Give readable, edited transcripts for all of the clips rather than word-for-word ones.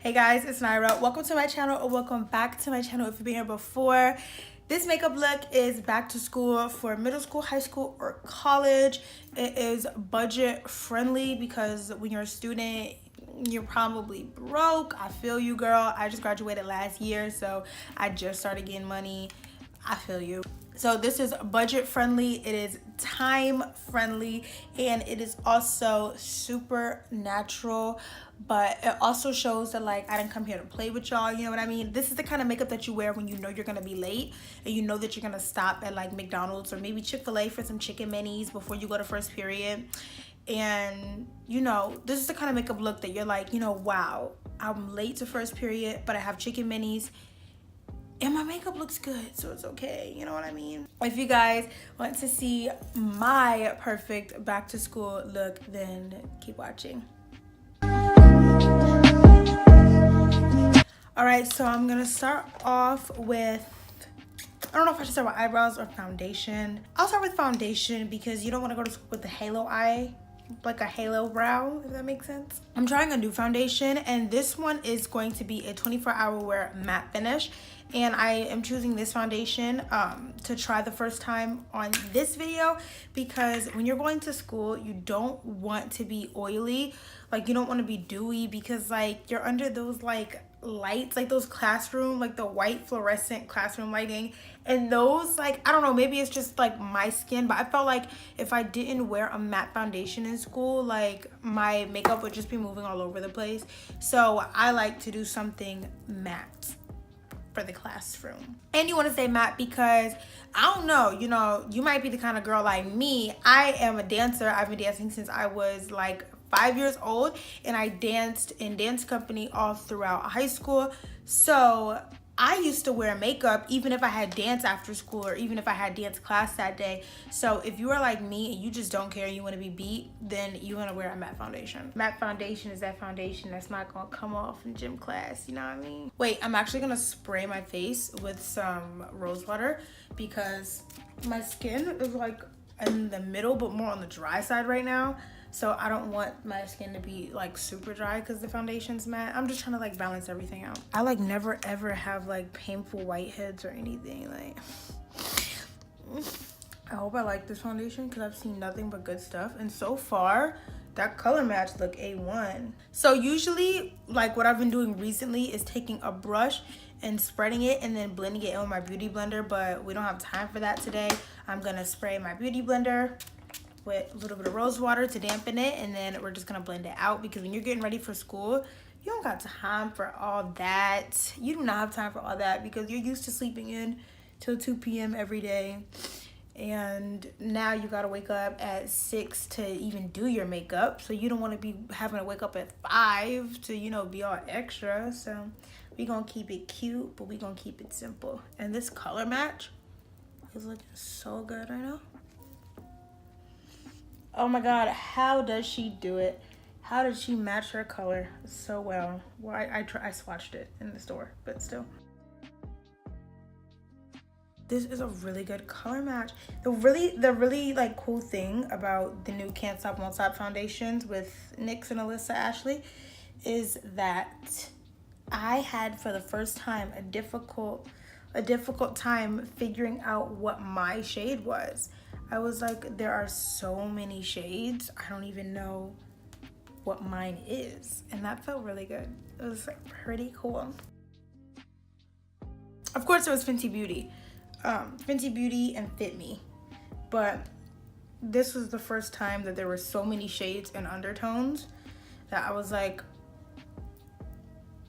Hey guys, it's Nyra. Welcome to my channel, or welcome back to my channel if you've been here before. This makeup look is back to school for middle school, high school, or college. It is budget friendly because when you're a student, you're probably broke. I feel you, girl. I just graduated last year, so I just started getting money. I feel you. So this is budget friendly, it is time friendly, and it is also super natural, but it also shows that like I didn't come here to play with y'all, you know what I mean? This is the kind of makeup that you wear when you know you're gonna be late and you know that you're gonna stop at like McDonald's or maybe Chick-fil-A for some chicken minis before you go to first period. And you know, this is the kind of makeup look that you're like, you know, wow, I'm late to first period, but I have chicken minis and my makeup looks good, so it's okay, you know what I mean? If you guys want to see my perfect back to school look, then keep watching. All right, so I'm gonna start off with, I don't know if I should start with eyebrows or foundation. I'll start with foundation because you don't wanna go to school with the halo eye, like a halo brow, if that makes sense. I'm trying a new foundation, and this one is going to be a 24-hour wear matte finish. And I am choosing this foundation to try the first time on this video because when you're going to school, you don't want to be oily. Like, you don't want to be dewy because like you're under those like lights, like those classroom, like the white fluorescent classroom lighting, and those, like, I don't know, maybe it's just like my skin, but I felt like if I didn't wear a matte foundation in school, like my makeup would just be moving all over the place. So I like to do something matte for the classroom. And you want to say matte because I don't know, you know, you might be the kind of girl like me. I am a dancer. I've been dancing since I was like 5 years old, and I danced in dance company all throughout high school. So I used to wear makeup even if I had dance after school or even if I had dance class that day. So if you are like me and you just don't care, you want to be beat, then you want to wear a matte foundation. Matte foundation is that foundation that's not going to come off in gym class, you know what I mean? Wait, I'm actually going to spray my face with some rose water because my skin is like in the middle but more on the dry side right now. So I don't want my skin to be like super dry because the foundation's matte. I'm just trying to like balance everything out. I like never ever have like painful whiteheads or anything. Like, I hope I like this foundation because I've seen nothing but good stuff. And so far, that color match look A1. So usually like what I've been doing recently is taking a brush and spreading it and then blending it in with my beauty blender, but we don't have time for that today. I'm gonna spray my beauty blender with a little bit of rose water to dampen it, and then we're just gonna blend it out because when you're getting ready for school, you don't got time for all that. You do not have time for all that because you're used to sleeping in till 2 p.m. every day, and now you gotta wake up at 6 to even do your makeup. So you don't want to be having to wake up at 5 to, you know, be all extra. So we gonna keep it cute, but we gonna keep it simple. And this color match is looking so good right now. Oh my god, how does she do it? How did she match her color so well? Well, I swatched it in the store, but still. This is a really good color match. The really like cool thing about the new Can't Stop Won't Stop foundations with NYX and Alissa Ashley is that I had for the first time a difficult time figuring out what my shade was. I was like, there are so many shades, I don't even know what mine is. And that felt really good. It was like pretty cool. Of course, it was Fenty Beauty. Fenty Beauty and Fit Me. But this was the first time that there were so many shades and undertones that I was like,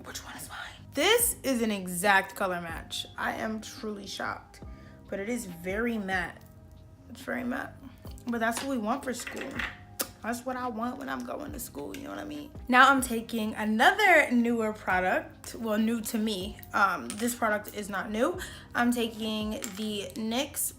which one is mine? This is an exact color match. I am truly shocked. But it is very matte. It's very matte, but that's what we want for school. That's what I want when I'm going to school, you know what I mean? Now I'm taking another newer product, well, new to me. This product is not new. I'm taking the NYX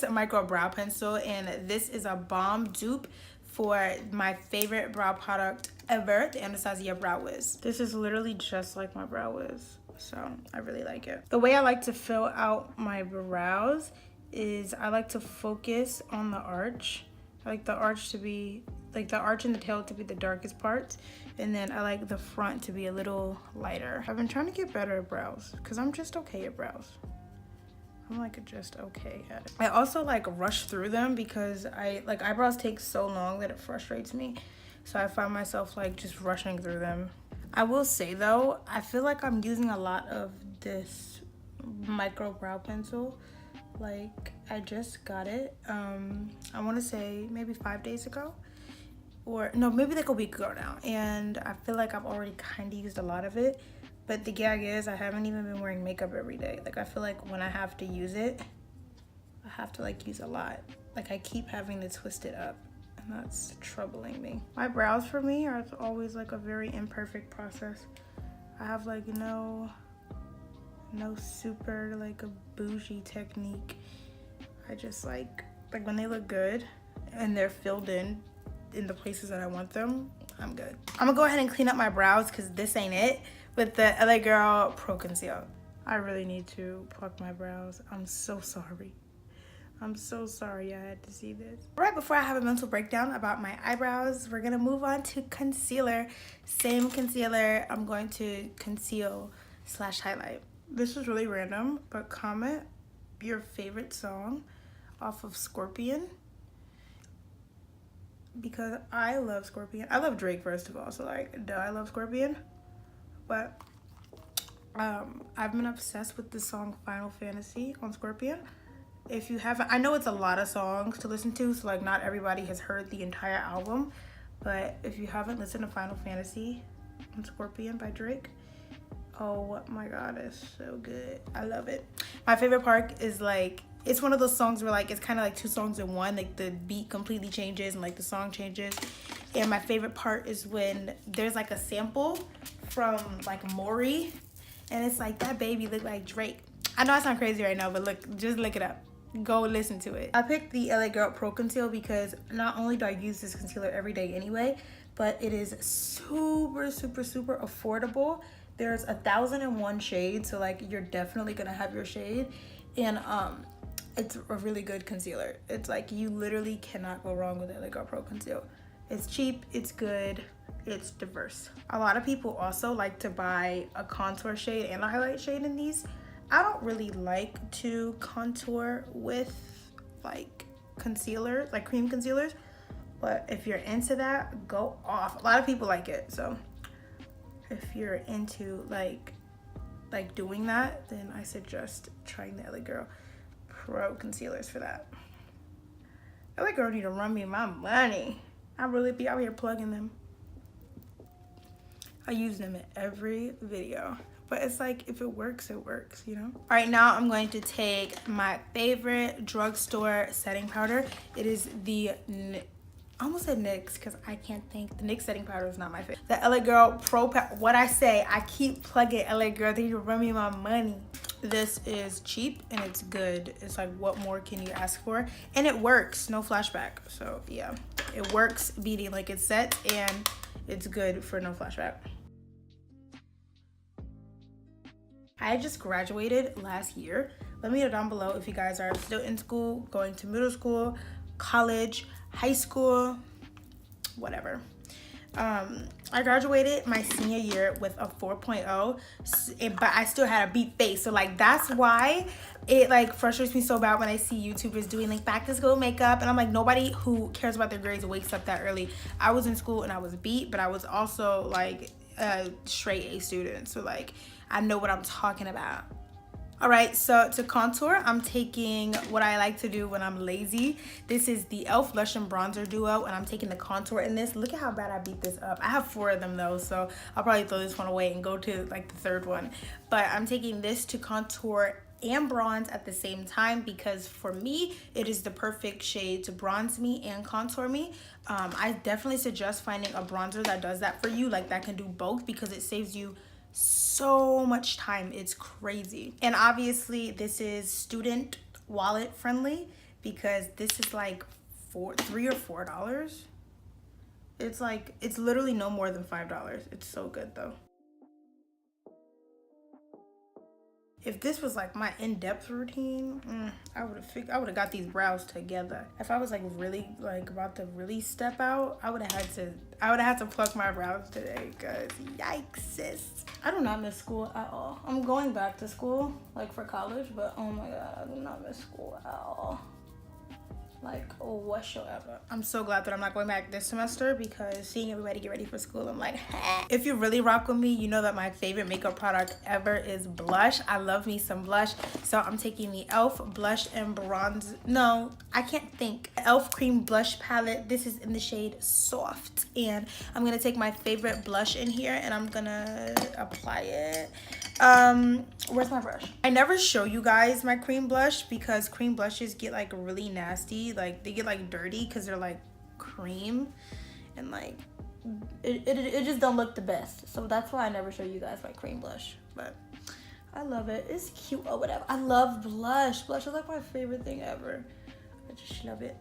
Micro Brow Pencil, and this is a bomb dupe for my favorite brow product ever, the Anastasia Brow Wiz. This is literally just like my Brow Wiz. So I really like it. The way I like to fill out my brows is I like to focus on the arch. I like the arch to be like the arch and the tail to be the darkest parts, and then I like the front to be a little lighter. I've been trying to get better at brows because I'm just okay at brows. I'm like just okay at it. I also like rush through them because I like eyebrows take so long that it frustrates me. So I find myself like just rushing through them. I will say though, I feel like I'm using a lot of this micro brow pencil. Like I just got it, I want to say maybe 5 days ago. Or no, maybe like a week ago now. And I feel like I've already kind of used a lot of it. But the gag is I haven't even been wearing makeup every day. Like I feel like when I have to use it, I have to like use a lot. Like I keep having to twist it up and that's troubling me. My brows for me are always like a very imperfect process. I have like no super like a bougie technique. I just like when they look good and they're filled in the places that I want them, I'm good. I'm gonna go ahead and clean up my brows because this ain't it with the LA Girl Pro Conceal. I really need to pluck my brows. I'm so sorry. I'm so sorry I had to see this. Right before I have a mental breakdown about my eyebrows, we're gonna move on to concealer. Same concealer, I'm going to conceal / highlight. This is really random, but comment your favorite song off of Scorpion. Because I love Scorpion. I love Drake first of all, so like duh, I love Scorpion. But I've been obsessed with the song Final Fantasy on Scorpion. If you haven't, I know it's a lot of songs to listen to, so like not everybody has heard the entire album, but if you haven't listened to Final Fantasy on Scorpion by Drake, oh my god, it's so good. I love it. My favorite part is like, it's one of those songs where like it's kind of like 2 songs in one, like the beat completely changes and like the song changes. And my favorite part is when there's like a sample from like Maury and it's like, that baby look like Drake. I know I sound crazy right now, but look, just look it up. Go listen to it. I picked the LA Girl Pro Conceal because not only do I use this concealer every day anyway, but it is super affordable. There's 1,001 shades, so like you're definitely gonna have your shade. And it's a really good concealer. It's like you literally cannot go wrong with LA Girl Pro Conceal. It's cheap, it's good, it's diverse. A lot of people also like to buy a contour shade and a highlight shade in these. I don't really like to contour with like concealer, like cream concealers, but if you're into that, go off. A lot of people like it, so if you're into like doing that, then I suggest trying the LA Girl Pro concealers for that. LA Girl need to run me my money. I really be out here plugging them. I use them in every video, but it's like if it works, it works, you know? All right, now I'm going to take my favorite drugstore setting powder. It is the, I almost said NYX because I can't think. The NYX setting powder is not my favorite. The LA Girl Pro, what I say, I keep plugging LA Girl. They need to run me my money. This is cheap and it's good. It's like, what more can you ask for? And it works, no flashback. So yeah, it works beating like it's set, and it's good for no flashback. I just graduated last year. Let me know down below if you guys are still in school, going to middle school, college, high school, whatever. I graduated my senior year with a 4.0, but I still had a beat face. So like, that's why it like frustrates me so bad when I see YouTubers doing like back to school makeup. And I'm like, nobody who cares about their grades wakes up that early. I was in school and I was beat, but I was also like a straight A student. So like, I know what I'm talking about. All right, so to contour, I'm taking what I like to do when I'm lazy. This is the e.l.f. Blush and Bronzer Duo, and I'm taking the contour in this. Look at how bad I beat this up. I have 4 of them though, so I'll probably throw this one away and go to like the 3rd one. But I'm taking this to contour and bronze at the same time because for me, it is the perfect shade to bronze me and contour me. I definitely suggest finding a bronzer that does that for you, like that can do both, because it saves you so much time. It's crazy. And obviously this is student wallet friendly because this is like $3 or $4. It's like, it's literally no more than $5. It's so good though. If this was like my in-depth routine, I would have got these brows together. If I was like really like about to really step out, I would have had to pluck my brows today, cause yikes, sis. I do not miss school at all. I'm going back to school like for college, but oh my god, I do not miss school at all. Like whatsoever. I'm so glad that I'm not going back this semester because seeing everybody get ready for school, I'm like, if you really rock with me, you know that my favorite makeup product ever is blush. I love me some blush. So I'm taking the e.l.f. blush and bronze. No, I can't think. e.l.f. cream blush palette. This is in the shade Soft. And I'm gonna take my favorite blush in here and I'm gonna apply it. Where's my brush? I never show you guys my cream blush because cream blushes get like really nasty. Like they get like dirty because they're like cream and like it just don't look the best. So that's why I never show you guys my cream blush, but I love it. It's cute or whatever. I love blush. Blush is like my favorite thing ever. I just love it.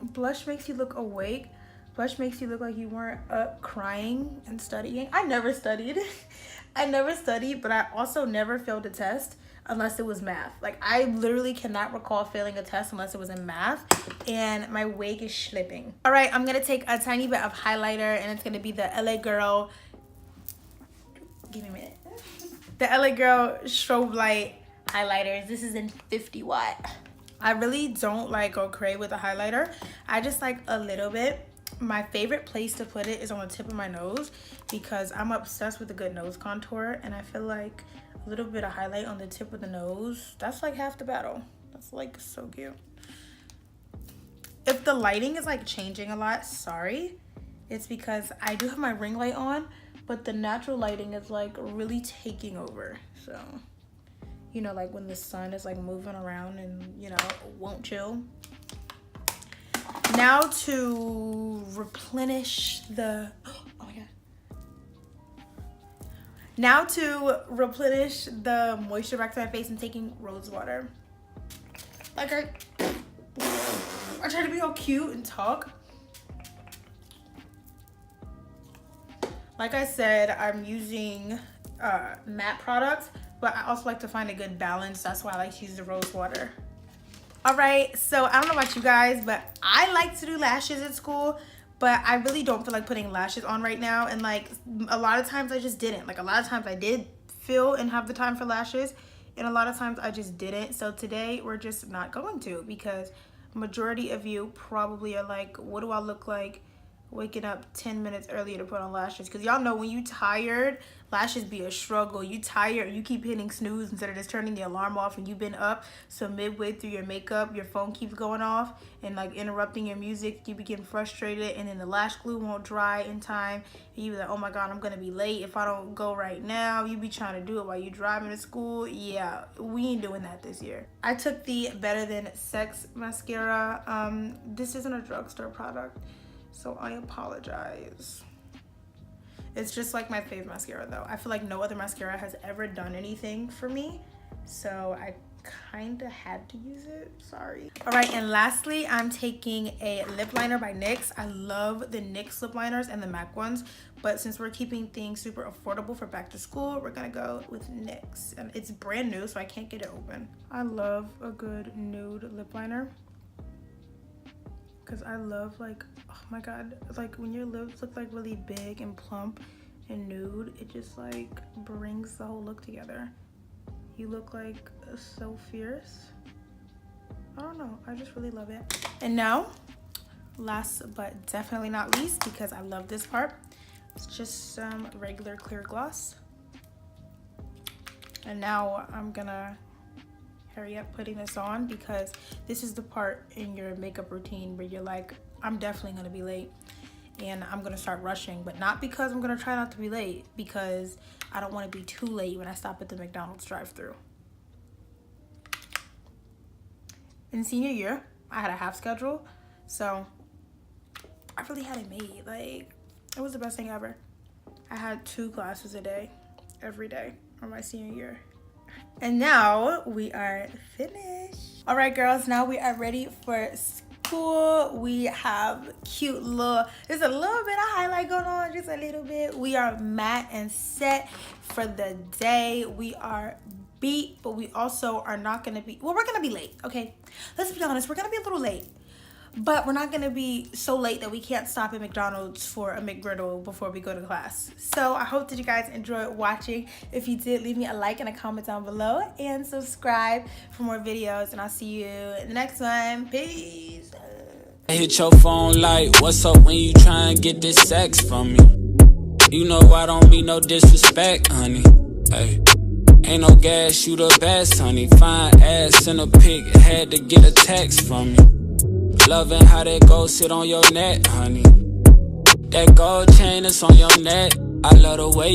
Blush makes you look awake. Blush makes you look like you weren't up crying and studying. I never studied. I never studied, but I also never failed a test unless it was math. Like I literally cannot recall failing a test unless it was in math, and my wig is slipping. All right, I'm gonna take a tiny bit of highlighter and it's gonna be the LA Girl, give me a minute. The LA Girl strobe light highlighters. This is in 50 watt. I really don't like go crazy with a highlighter. I just like a little bit. My favorite place to put it is on the tip of my nose because I'm obsessed with a good nose contour, and I feel like a little bit of highlight on the tip of the nose, that's like half the battle. That's like so cute. If the lighting is like changing a lot, sorry. It's because I do have my ring light on, but the natural lighting is like really taking over. So, you know, like when the sun is like moving around and, you know, won't chill. Now to replenish the, oh my god. Now to replenish the moisture back to my face, I'm taking rose water. Like I try to be all cute and talk. Like I said, I'm using matte products, but I also like to find a good balance. That's why I like to use the rose water. All right, so I don't know about you guys, but I like to do lashes at school, but I really don't feel like putting lashes on right now. And like a lot of times I just didn't. Like a lot of times I did feel and have the time for lashes, and a lot of times I just didn't. So today we're just not going to, because majority of you probably are like, what do I look like waking up 10 minutes earlier to put on lashes? Because y'all know when you tired, lashes be a struggle. You tired, you keep hitting snooze instead of just turning the alarm off, and you've been up, so midway through your makeup your phone keeps going off and like interrupting your music. You begin frustrated, and then the lash glue won't dry in time, and you be like, oh my god, I'm gonna be late if I don't go right now. You be trying to do it while you driving to school. Yeah, we ain't doing that this year. I took the Better Than Sex mascara. This isn't a drugstore product, so I apologize. It's just like my favorite mascara though. I feel like no other mascara has ever done anything for me, so I kind of had to use it. Sorry. All right, and lastly, I'm taking a lip liner by NYX. I love the NYX lip liners and the MAC ones, but since we're keeping things super affordable for back to school, we're gonna go with NYX. And it's brand new, so I can't get it open. I love a good nude lip liner, because I love, like, oh my god, like when your lips look like really big and plump and nude, it just like brings the whole look together. You look like so fierce. I don't know, I just really love it. And now, last but definitely not least, because I love this part, it's just some regular clear gloss. And now I'm gonna hurry up putting this on, because this is the part in your makeup routine where you're like, I'm definitely gonna be late and I'm gonna start rushing, but not because I'm gonna try not to be late, because I don't want to be too late when I stop at the McDonald's drive-thru. In senior year, I had a half schedule, so I really had it made. Like, it was the best thing ever. I had 2 classes a day, every day, for my senior year. And now we are finished. All right, girls, now we are ready for school. We have cute little, there's a little bit of highlight going on, just a little bit. We are matte and set for the day. We are beat, but we also are not gonna be, well, we're gonna be late, okay? Let's be honest, we're gonna be a little late. But we're not gonna be so late that we can't stop at McDonald's for a McGriddle before we go to class. So I hope that you guys enjoyed watching. If you did, leave me a like and a comment down below and subscribe for more videos, and I'll see you in the next one. Peace. Hit your phone like, what's up when you try and get this sex from me? You know I don't mean no disrespect, honey. Hey, ain't no gas, you the best, honey. Fine ass in a pic, had to get a text from me. Loving how that gold sit on your neck, honey. That gold chain is on your neck. I love the way